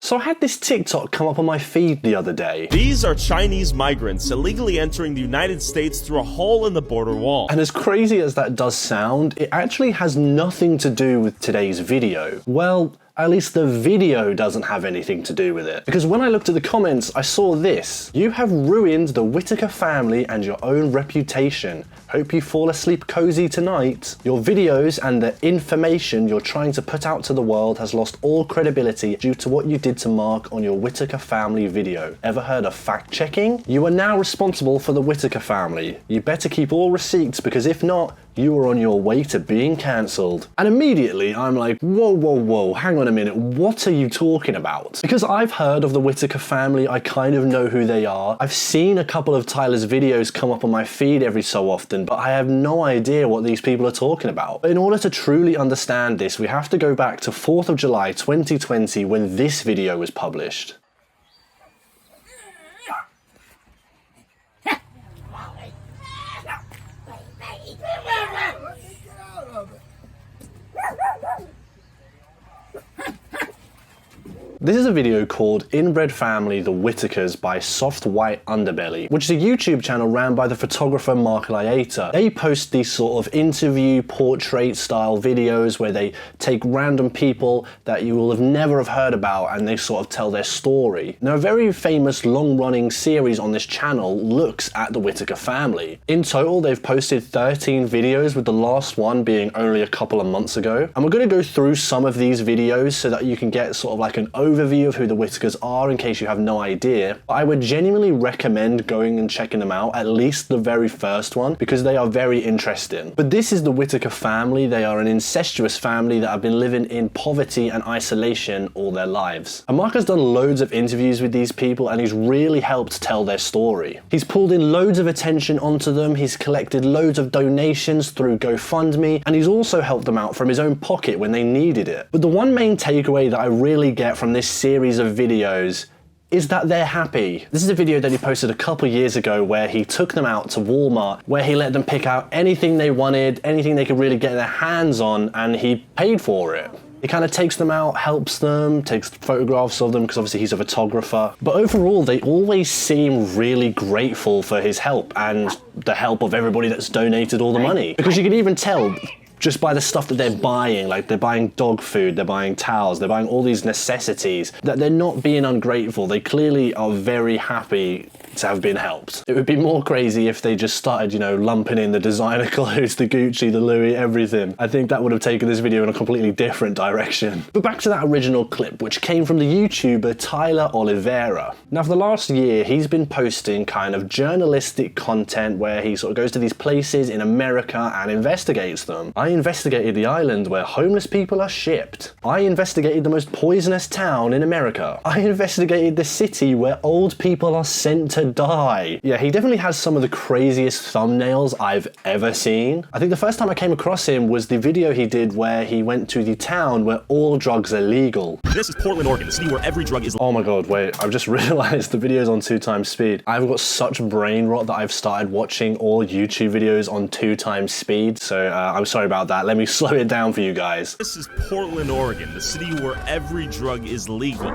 So I had this TikTok come up on my feed the other day. These are Chinese migrants illegally entering the United States through a hole in the border wall. And as crazy as that does sound, it actually has nothing to do with today's video. Well, at least the video doesn't have anything to do with it. Because when I looked at the comments, I saw this. You have ruined the Whittaker family and your own reputation. Hope you fall asleep cozy tonight. Your videos and the information you're trying to put out to the world has lost all credibility due to what you did to Mark on your Whittaker family video. Ever heard of fact checking? You are now responsible for the Whittaker family. You better keep all receipts, because if not, you are on your way to being cancelled. And immediately I'm like, whoa, hang on a minute, what are you talking about? Because I've heard of the Whittaker family, I kind of know who they are. I've seen a couple of Tyler's videos come up on my feed every so often, but I have no idea what these people are talking about. But in order to truly understand this, we have to go back to 4th of July 2020 when this video was published. This is a video called Inbred Family, the Whitakers by Soft White Underbelly, which is a YouTube channel ran by the photographer Mark Laita. They post these sort of interview, portrait style videos where they take random people that you will have never have heard about and they sort of tell their story. Now, a very famous long-running series on this channel looks at the Whittaker family. In total, they've posted 13 videos, with the last one being only a couple of months ago. And we're going to go through some of these videos so that you can get sort of like an overview of who the Whitakers are in case you have no idea. But I would genuinely recommend going and checking them out, at least the very first one, because they are very interesting. But this is the Whittaker family. They are an incestuous family that have been living in poverty and isolation all their lives. And Mark has done loads of interviews with these people and he's really helped tell their story. He's pulled in loads of attention onto them, he's collected loads of donations through GoFundMe, and he's also helped them out from his own pocket when they needed it. But the one main takeaway that I really get from this series of videos is that they're happy. This is a video that he posted a couple years ago where he took them out to Walmart, where he let them pick out anything they wanted, anything they could really get their hands on, and he paid for it. He kind of takes them out, helps them, takes photographs of them, because obviously he's a photographer. But overall, they always seem really grateful for his help and the help of everybody that's donated all the money. Because you can even tell just by the stuff that they're buying, like they're buying dog food, they're buying towels, they're buying all these necessities, that they're not being ungrateful. They clearly are very happy to have been helped. It would be more crazy if they just started, you know, lumping in the designer clothes, the Gucci, the Louis, everything. I think that would have taken this video in a completely different direction. But back to that original clip, which came from the YouTuber Tyler Oliva. Now, for the last year, he's been posting kind of journalistic content where he sort of goes to these places in America and investigates them. I investigated the island where homeless people are shipped. I investigated the most poisonous town in America. I investigated the city where old people are sent to die. Yeah, he definitely has some of the craziest thumbnails I've ever seen. I think the first time I came across him was the video he did where he went to the town where all drugs are legal. This is Portland, Oregon, the city where every drug is... Oh my god, wait, I've just realized the video's on 2x speed. I've got such brain rot that I've started watching all YouTube videos on 2x speed, so I'm sorry about that. Let me slow it down for you guys. This is Portland, Oregon, the city where every drug is legal.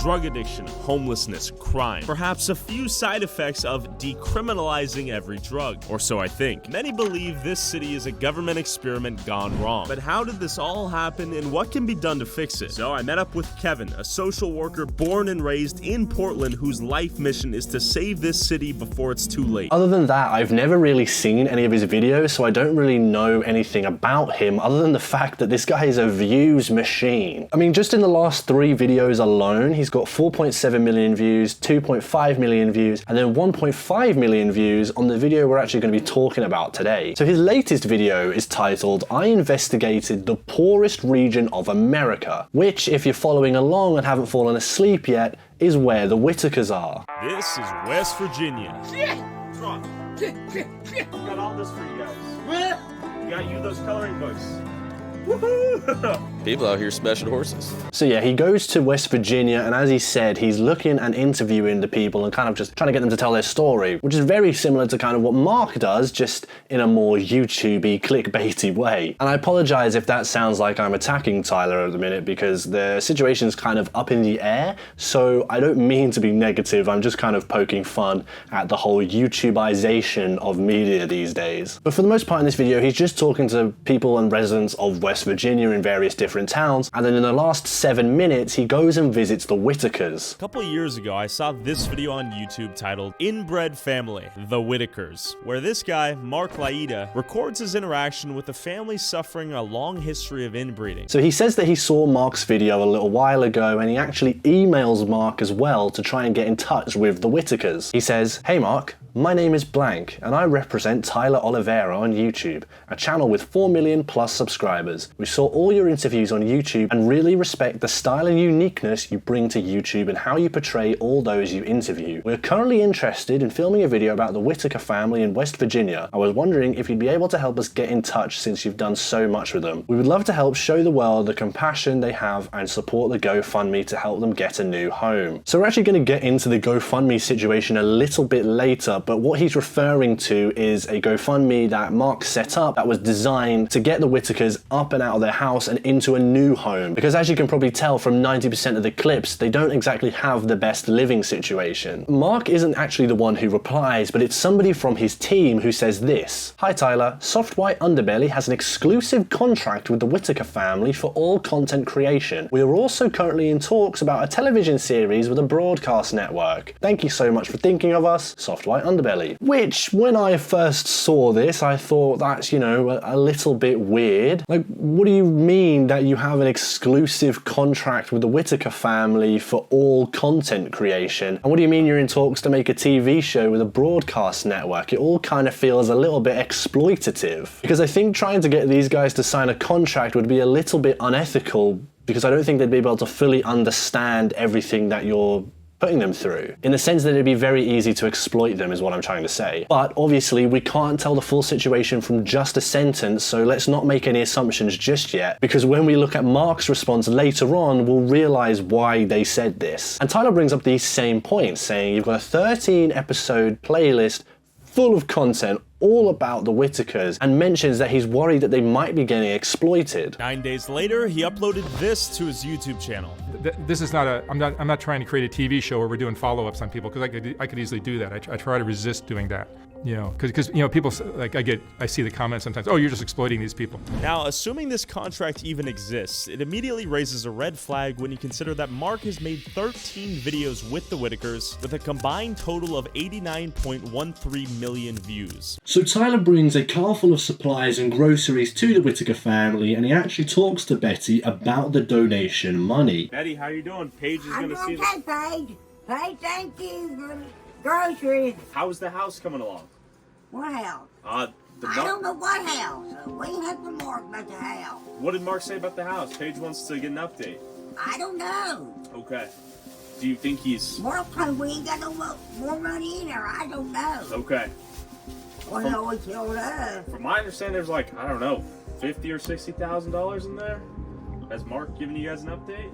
Drug addiction, homelessness, crime. Perhaps a few side effects of decriminalizing every drug, or so I think. Many believe this city is a government experiment gone wrong. But how did this all happen and what can be done to fix it? So I met up with Kevin, a social worker born and raised in Portland whose life mission is to save this city before it's too late. Other than that, I've never really seen any of his videos, so I don't really know anything about him other than the fact that this guy is a views machine. I mean, just in the last 3 videos alone, he's got 4.7 million views, 2.5 million views, and then 1.5 million views on the video we're actually going to be talking about today. So his latest video is titled, I investigated the poorest region of America, which, if you're following along and haven't fallen asleep yet, is where the Whitakers are. This is West Virginia. Got all this for you guys. We got you those coloring books. Woohoo! people out here smashing horses. So yeah, he goes to West Virginia, and as he said, he's looking and interviewing the people and kind of just trying to get them to tell their story, which is very similar to kind of what Mark does, just in a more YouTubey, clickbaity way. And I apologize if that sounds like I'm attacking Tyler at the minute, because the situation's kind of up in the air, so I don't mean to be negative, I'm just kind of poking fun at the whole YouTubeization of media these days. But for the most part in this video, he's just talking to people and residents of West Virginia in various different towns, and then in the last 7 minutes, he goes and visits the Whitakers. A couple of years ago, I saw this video on YouTube titled Inbred Family, the Whitakers, where this guy, Mark Laita, records his interaction with a family suffering a long history of inbreeding. So he says that he saw Mark's video a little while ago, and he actually emails Mark as well to try and get in touch with the Whitakers. He says, "Hey Mark, my name is blank, and I represent Tyler Oliva on YouTube, a channel with 4 million plus subscribers. We saw all your interviews on YouTube and really respect the style and uniqueness you bring to YouTube and how you portray all those you interview. We're currently interested in filming a video about the Whitaker family in West Virginia. I was wondering if you'd be able to help us get in touch since you've done so much with them. We would love to help show the world the compassion they have and support the GoFundMe to help them get a new home." So we're actually going to get into the GoFundMe situation a little bit later, but what he's referring to is a GoFundMe that Mark set up that was designed to get the Whitakers up and out of their house and into a new home. Because as you can probably tell from 90% of the clips, they don't exactly have the best living situation. Mark isn't actually the one who replies, but it's somebody from his team who says this: "Hi Tyler, Soft White Underbelly has an exclusive contract with the Whitaker family for all content creation. We are also currently in talks about a television series with a broadcast network. Thank you so much for thinking of us, Soft White Underbelly." Which, when I first saw this, I thought that's, you know, a little bit weird. Like, what do you mean that you have an exclusive contract with the Whitaker family for all content creation? And what do you mean you're in talks to make a TV show with a broadcast network? It all kind of feels a little bit exploitative. Because I think trying to get these guys to sign a contract would be a little bit unethical, because I don't think they'd be able to fully understand everything that you're putting them through, in the sense that it'd be very easy to exploit them, is what I'm trying to say. But obviously we can't tell the full situation from just a sentence, so let's not make any assumptions just yet, because when we look at Mark's response later on, we'll realize why they said this. And Tyler brings up these same points, saying you've got a 13 episode playlist full of content all about the Whitakers, and mentions that he's worried that they might be getting exploited. 9 days later, he uploaded this to his YouTube channel. This is not I'm not trying to create a TV show where we're doing follow-ups on people, because I could easily do that. I try to resist doing that. You know, because you know, people, like, I see the comments sometimes, "Oh, you're just exploiting these people." Now, assuming this contract even exists, it immediately raises a red flag when you consider that Mark has made 13 videos with the Whitakers with a combined total of 89.13 million views. So Tyler brings a car full of supplies and groceries to the Whitaker family, and he actually talks to Betty about the donation money. Betty, how you doing? Paige is going to see this. Paige. Paige, thank you for the groceries. How's the house coming along? What house? I don't know what house. We have to Mark about the house. What did Mark say about the house? Paige wants to get an update. I don't know. Okay. Do you think he's... Mark told we ain't got no more money in there. I don't know. Okay. Well, he always told us. From my understanding, there's like, I don't know, $50,000 or $60,000 in there. Has Mark given you guys an update?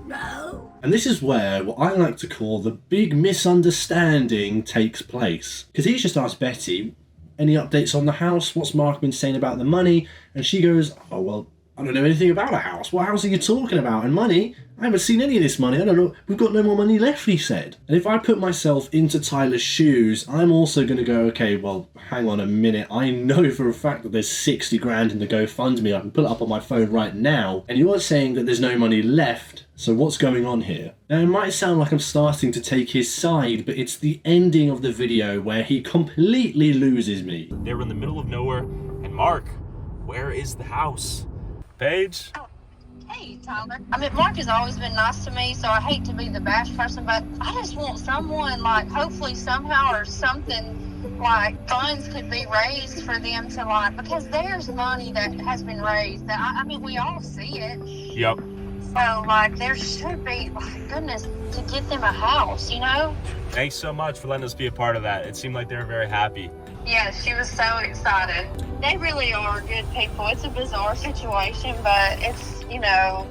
No. And this is where what I like to call the big misunderstanding takes place. Because he's just asked Betty, any updates on the house? What's Mark been saying about the money? And she goes, oh, well, I don't know anything about a house. What house are you talking about? And money? I haven't seen any of this money. I don't know. We've got no more money left, he said. And if I put myself into Tyler's shoes, I'm also going to go, okay, well, hang on a minute. I know for a fact that there's 60 grand in the GoFundMe. I can pull it up on my phone right now. And you're saying that there's no money left. So what's going on here? Now, it might sound like I'm starting to take his side, but it's the ending of the video where he completely loses me. They were in the middle of nowhere. And Mark, where is the house? Paige? Oh, hey, Tyler. I mean, Mark has always been nice to me, so I hate to be the bash person, but I just want someone, like, hopefully somehow or something, like, funds could be raised for them to, like, because there's money that has been raised. That I mean, we all see it. Yep. So, like, there should be, like, goodness, to get them a house, you know? Thanks so much for letting us be a part of that. It seemed like they were very happy. Yeah, she was so excited. They really are good people. It's a bizarre situation, but it's, you know,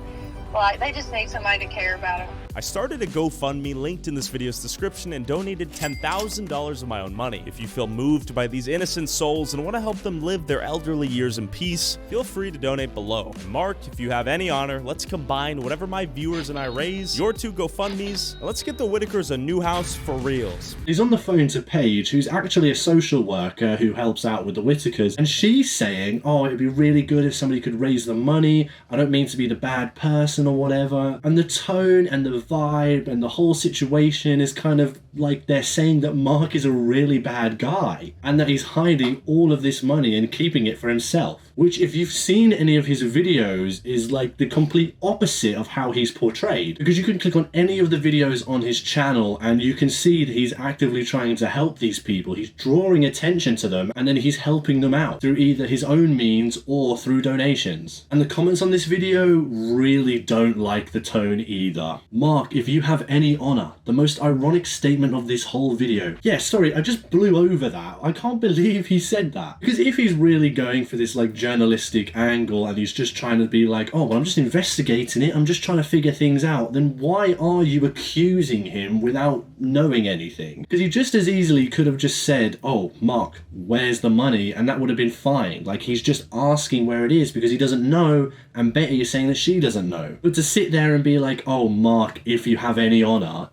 like they just need somebody to care about them. I started a GoFundMe linked in this video's description and donated $10,000 of my own money. If you feel moved by these innocent souls and want to help them live their elderly years in peace, feel free to donate below. And Mark, if you have any honor, let's combine whatever my viewers and I raise, your 2 GoFundMes, and let's get the Whitakers a new house for reals. He's on the phone to Paige, who's actually a social worker who helps out with the Whitakers, and she's saying, oh, it'd be really good if somebody could raise the money. I don't mean to be the bad person or whatever. And the tone and the vibe and the whole situation is kind of like they're saying that Mark is a really bad guy and that he's hiding all of this money and keeping it for himself, which if you've seen any of his videos is like the complete opposite of how he's portrayed, because you can click on any of the videos on his channel and you can see that he's actively trying to help these people. He's drawing attention to them and then he's helping them out through either his own means or through donations. And the comments on this video really don't like the tone either. Mark, if you have any honor, the most ironic statement of this whole video. Yeah, sorry, I just blew over that. I can't believe he said that. Because if he's really going for this like journalistic angle and he's just trying to be like, oh, well, I'm just investigating it, I'm just trying to figure things out, then why are you accusing him without knowing anything? Because he just as easily could have just said, oh, Mark, where's the money? And that would have been fine. Like, he's just asking where it is because he doesn't know, and Betty is saying that she doesn't know. But to sit there and be like, oh, Mark, if you have any honor,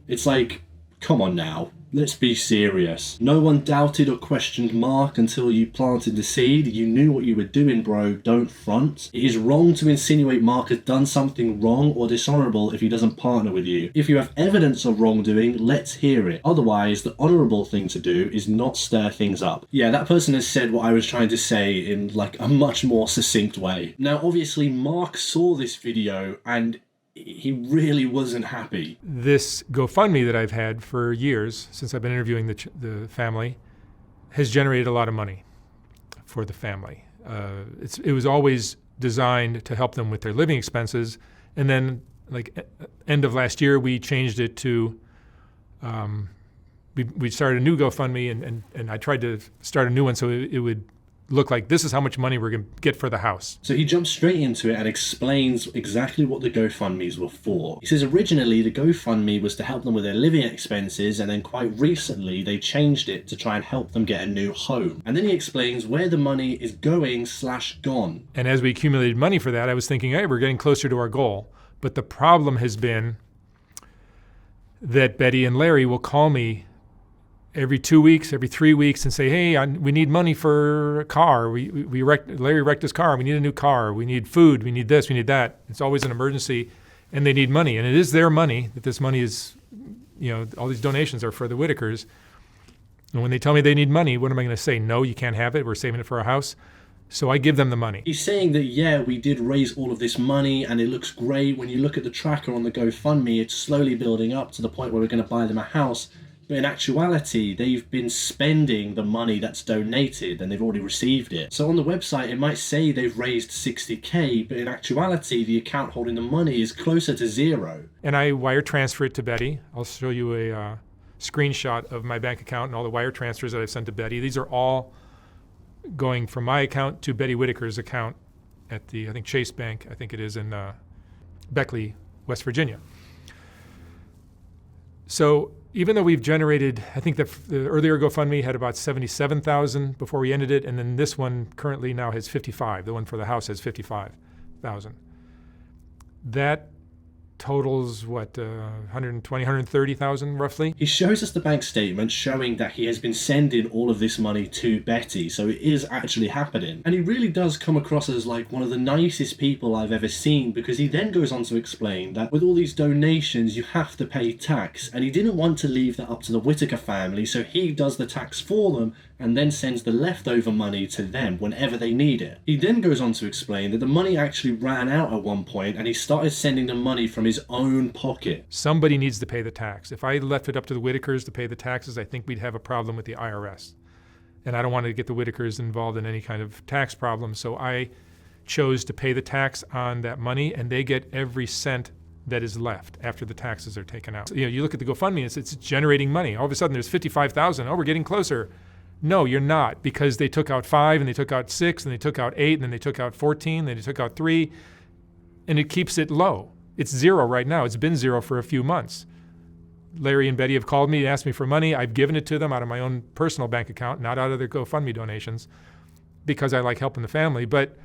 it's like, come on now, let's be serious. No one doubted or questioned Mark until you planted the seed. You knew what you were doing, bro. Don't front. It is wrong to insinuate Mark has done something wrong or dishonorable if he doesn't partner with you. If you have evidence of wrongdoing, let's hear it. Otherwise, the honorable thing to do is not stir things up. Yeah, that person has said what I was trying to say in like a much more succinct way. Now, obviously, Mark saw this video and he really wasn't happy. This GoFundMe that I've had for years, since I've been interviewing the family, has generated a lot of money for the family. It was always designed to help them with their living expenses. And then, like, end of last year, we changed it to, we started a new GoFundMe, and I tried to start a new one so it would look like this is how much money we're going to get for the house. So he jumps straight into it and explains exactly what the GoFundMes were for. He says originally the GoFundMe was to help them with their living expenses, and then quite recently they changed it to try and help them get a new home. And then he explains where the money is going/gone. And as we accumulated money for that, I was thinking, hey, we're getting closer to our goal. But the problem has been that Betty and Larry will call me every 2 weeks, every 3 weeks, and say, hey, we need money for a car. Larry wrecked his car. We need a new car. We need food. We need this. We need that. It's always an emergency, and they need money. And it is their money, that this money is, you know, all these donations are for the Whitakers. And when they tell me they need money, what am I going to say? No, you can't have it. We're saving it for our house. So I give them the money. He's saying that, yeah, we did raise all of this money and it looks great. When you look at the tracker on the GoFundMe, it's slowly building up to the point where we're going to buy them a house. But in actuality, they've been spending the money that's donated and they've already received it. So on the website, it might say they've raised 60K, but in actuality, the account holding the money is closer to zero. And I wire transfer it to Betty. I'll show you a screenshot of my bank account and all the wire transfers that I've sent to Betty. These are all going from my account to Betty Whitaker's account at the, I think, Chase Bank, I think it is in Beckley, West Virginia. So even though we've generated, I think the earlier GoFundMe had about 77,000 before we ended it, and then this one currently now has 55. The one for the house has 55,000. That totals, what, 120, 130,000 roughly? He shows us the bank statement showing that he has been sending all of this money to Betty, so it is actually happening. And he really does come across as like one of the nicest people I've ever seen, because he then goes on to explain that with all these donations you have to pay tax, and he didn't want to leave that up to the Whitaker family, so he does the tax for them and then sends the leftover money to them whenever they need it. He then goes on to explain that the money actually ran out at one point and he started sending the money from his own pocket. Somebody needs to pay the tax. If I left it up to the Whitakers to pay the taxes, I think we'd have a problem with the IRS. And I don't want to get the Whitakers involved in any kind of tax problem, so I chose to pay the tax on that money, and they get every cent that is left after the taxes are taken out. You know, you look at the GoFundMe, it's generating money. All of a sudden there's 55,000. Oh, we're getting closer. No, you're not, because they took out 5 and they took out 6 and they took out 8 and then they took out 14 and then they took out 3. and it keeps it low. It's zero right now. It's been zero for a few months. Larry and Betty have called me, asked me for money. I've given it to them out of my own personal bank account, not out of their GoFundMe donations, because I like helping the family. But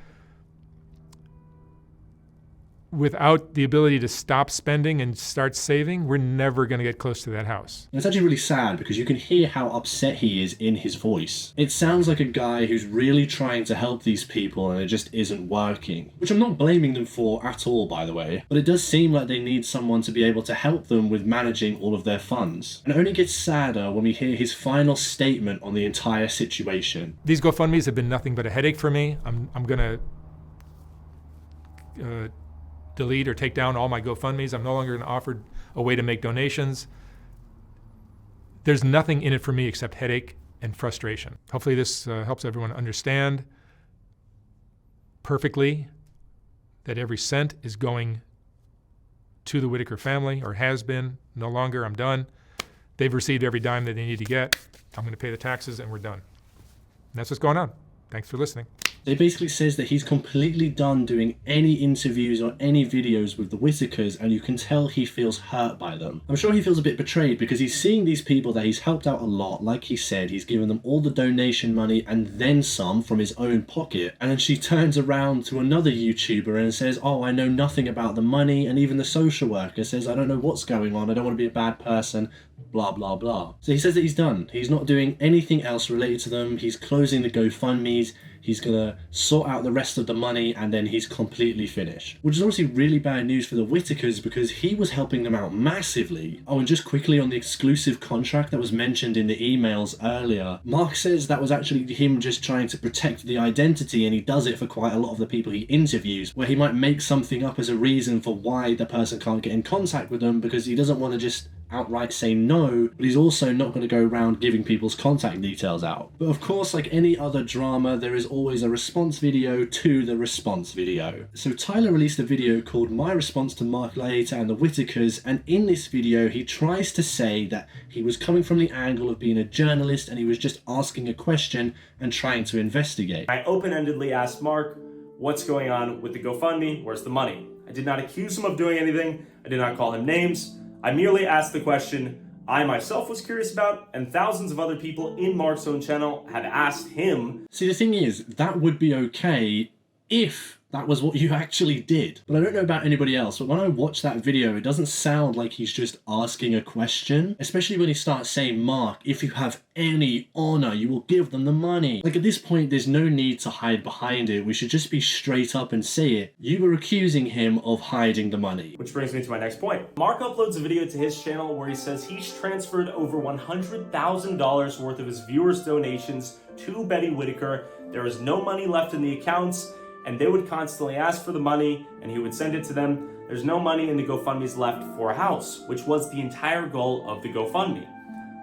without the ability to stop spending and start saving, we're never going to get close to that house. And it's actually really sad because you can hear how upset he is in his voice. It sounds like a guy who's really trying to help these people and it just isn't working. Which I'm not blaming them for at all, by the way. But it does seem like they need someone to be able to help them with managing all of their funds. And it only gets sadder when we hear his final statement on the entire situation. These GoFundMes have been nothing but a headache for me. I'm going to delete or take down all my GoFundMes. I'm no longer going to offer a way to make donations. There's nothing in it for me except headache and frustration. Hopefully this helps everyone understand perfectly that every cent is going to the Whitaker family, or has been. No longer. I'm done. They've received every dime that they need to get. I'm going to pay the taxes and we're done. And that's what's going on. Thanks for listening. It basically says that he's completely done doing any interviews or any videos with the Whitakers, and you can tell he feels hurt by them. I'm sure he feels a bit betrayed because he's seeing these people that he's helped out a lot. Like he said, he's given them all the donation money and then some from his own pocket. And then she turns around to another YouTuber and says, oh, I know nothing about the money. And even the social worker says, I don't know what's going on. I don't want to be a bad person. Blah, blah, blah. So he says that he's done. He's not doing anything else related to them. He's closing the GoFundMes. He's gonna sort out the rest of the money and then he's completely finished. Which is obviously really bad news for the Whitakers because he was helping them out massively. Oh, and just quickly on the exclusive contract that was mentioned in the emails earlier, Mark says that was actually him just trying to protect the identity, and he does it for quite a lot of the people he interviews, where he might make something up as a reason for why the person can't get in contact with them because he doesn't want to just outright say no, but he's also not going to go around giving people's contact details out. But of course, like any other drama, there is always a response video to the response video. So Tyler released a video called My Response to Mark Laita and the Whitakers, and in this video he tries to say that he was coming from the angle of being a journalist and he was just asking a question and trying to investigate. I open-endedly asked Mark, what's going on with the GoFundMe? Where's the money? I did not accuse him of doing anything. I did not call him names. I merely asked the question I myself was curious about, and thousands of other people in Mark's own channel have asked him. See, the thing is, that would be okay if that was what you actually did. But I don't know about anybody else, but when I watch that video, it doesn't sound like he's just asking a question, especially when he starts saying, Mark, if you have any honor, you will give them the money. Like, at this point, there's no need to hide behind it. We should just be straight up and say it. You were accusing him of hiding the money. Which brings me to my next point. Mark uploads a video to his channel where he says he's transferred over $100,000 worth of his viewers' donations to Betty Whitaker. There is no money left in the accounts, and they would constantly ask for the money and he would send it to them. There's no money in the GoFundMes left for a house, which was the entire goal of the GoFundMe.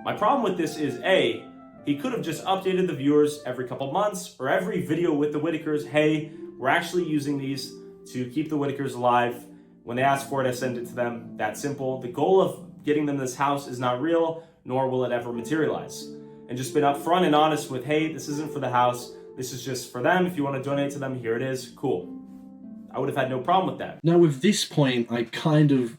My problem with this is A, he could have just updated the viewers every couple months or every video with the Whitakers. Hey, we're actually using these to keep the Whitakers alive. When they ask for it, I send it to them. That simple. The goal of getting them this house is not real, nor will it ever materialize. And just been upfront and honest with, hey, this isn't for the house. This is just for them. If you want to donate to them, here it is. Cool. I would have had no problem with that. Now, with this point, I kind of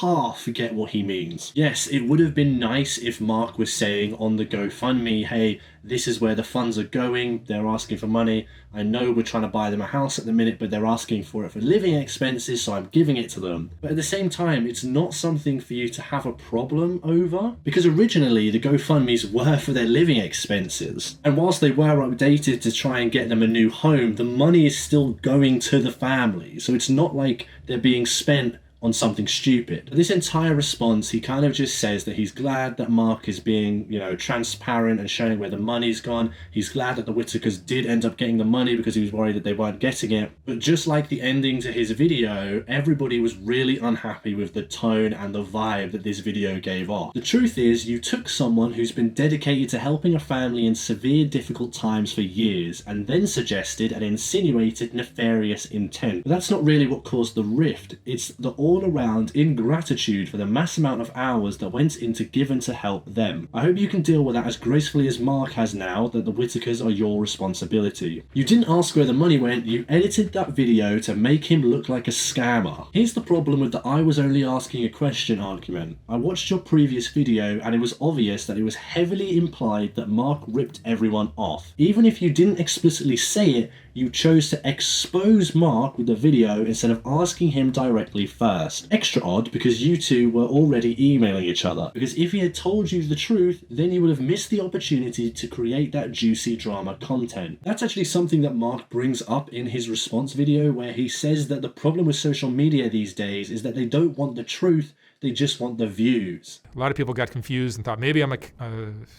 half get what he means. Yes, it would have been nice if Mark was saying on the GoFundMe, hey, this is where the funds are going. They're asking for money. I know we're trying to buy them a house at the minute, but they're asking for it for living expenses, so I'm giving it to them. But at the same time, it's not something for you to have a problem over, because originally the GoFundMes were for their living expenses. And whilst they were updated to try and get them a new home, the money is still going to the family. So it's not like they're being spent on something stupid. This entire response, he kind of just says that he's glad that Mark is being, transparent and showing where the money's gone. He's glad that the Whitakers did end up getting the money because he was worried that they weren't getting it. But just like the ending to his video, everybody was really unhappy with the tone and the vibe that this video gave off. The truth is, you took someone who's been dedicated to helping a family in severe, difficult times for years, and then suggested and insinuated nefarious intent. But that's not really what caused the rift. It's the all around ingratitude for the mass amount of hours that went into given to help them. I hope you can deal with that as gracefully as Mark has now that the Whitakers are your responsibility. You didn't ask where the money went, you edited that video to make him look like a scammer. Here's the problem with the I was only asking a question argument. I watched your previous video and it was obvious that it was heavily implied that Mark ripped everyone off. Even if you didn't explicitly say it, you chose to expose Mark with the video instead of asking him directly first. Extra odd because you two were already emailing each other. Because if he had told you the truth, then you would have missed the opportunity to create that juicy drama content. That's actually something that Mark brings up in his response video, where he says that the problem with social media these days is that they don't want the truth, they just want the views. A lot of people got confused and thought maybe I'm a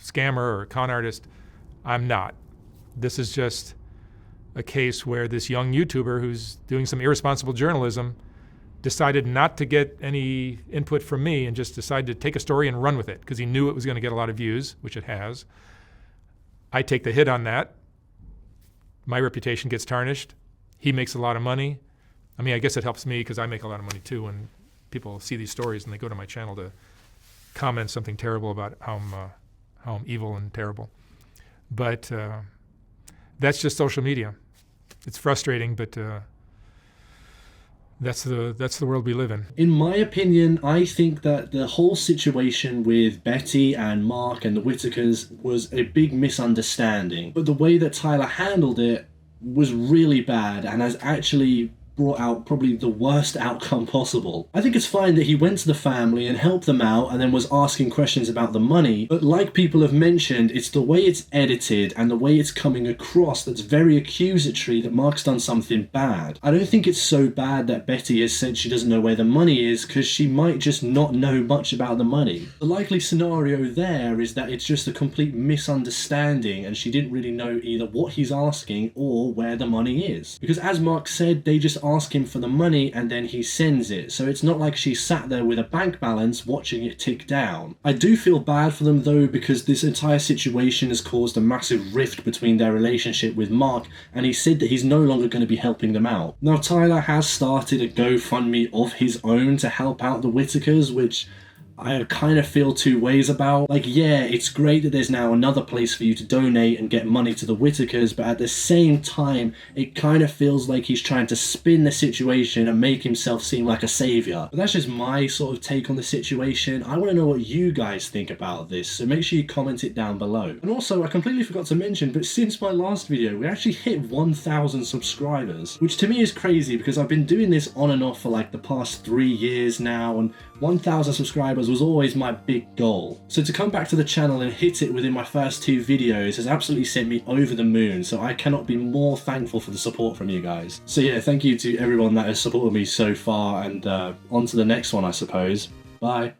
scammer or a con artist. I'm not. This is just a case where this young YouTuber who's doing some irresponsible journalism decided not to get any input from me and just decided to take a story and run with it because he knew it was going to get a lot of views, which it has. I take the hit on that. My reputation gets tarnished. He makes a lot of money. I mean, I guess it helps me because I make a lot of money too when people see these stories and they go to my channel to comment something terrible about how I'm evil and terrible. But that's just social media. It's frustrating, but that's the world we live in. In my opinion, I think that the whole situation with Betty and Mark and the Whitakers was a big misunderstanding. But the way that Tyler handled it was really bad and has actually brought out probably the worst outcome possible. I think it's fine that he went to the family and helped them out and then was asking questions about the money, but like people have mentioned, it's the way it's edited and the way it's coming across that's very accusatory that Mark's done something bad. I don't think it's so bad that Betty has said she doesn't know where the money is, because she might just not know much about the money. The likely scenario there is that it's just a complete misunderstanding and she didn't really know either what he's asking or where the money is. Because as Mark said, they just ask him for the money and then he sends it, so it's not like she sat there with a bank balance watching it tick down. I do feel bad for them though, because this entire situation has caused a massive rift between their relationship with Mark, and he said that he's no longer going to be helping them out. Now Tyler has started a GoFundMe of his own to help out the Whitakers, which I kind of feel two ways about. Like, yeah, it's great that there's now another place for you to donate and get money to the Whitakers, but at the same time, it kind of feels like he's trying to spin the situation and make himself seem like a savior. But that's just my sort of take on the situation. I want to know what you guys think about this, so make sure you comment it down below. And also, I completely forgot to mention, but since my last video, we actually hit 1,000 subscribers, which to me is crazy because I've been doing this on and off for like the past 3 years now, and 1,000 subscribers was always my big goal. So to come back to the channel and hit it within my first 2 videos has absolutely sent me over the moon, so I cannot be more thankful for the support from you guys. So yeah, thank you to everyone that has supported me so far, and on to the next one I suppose. Bye.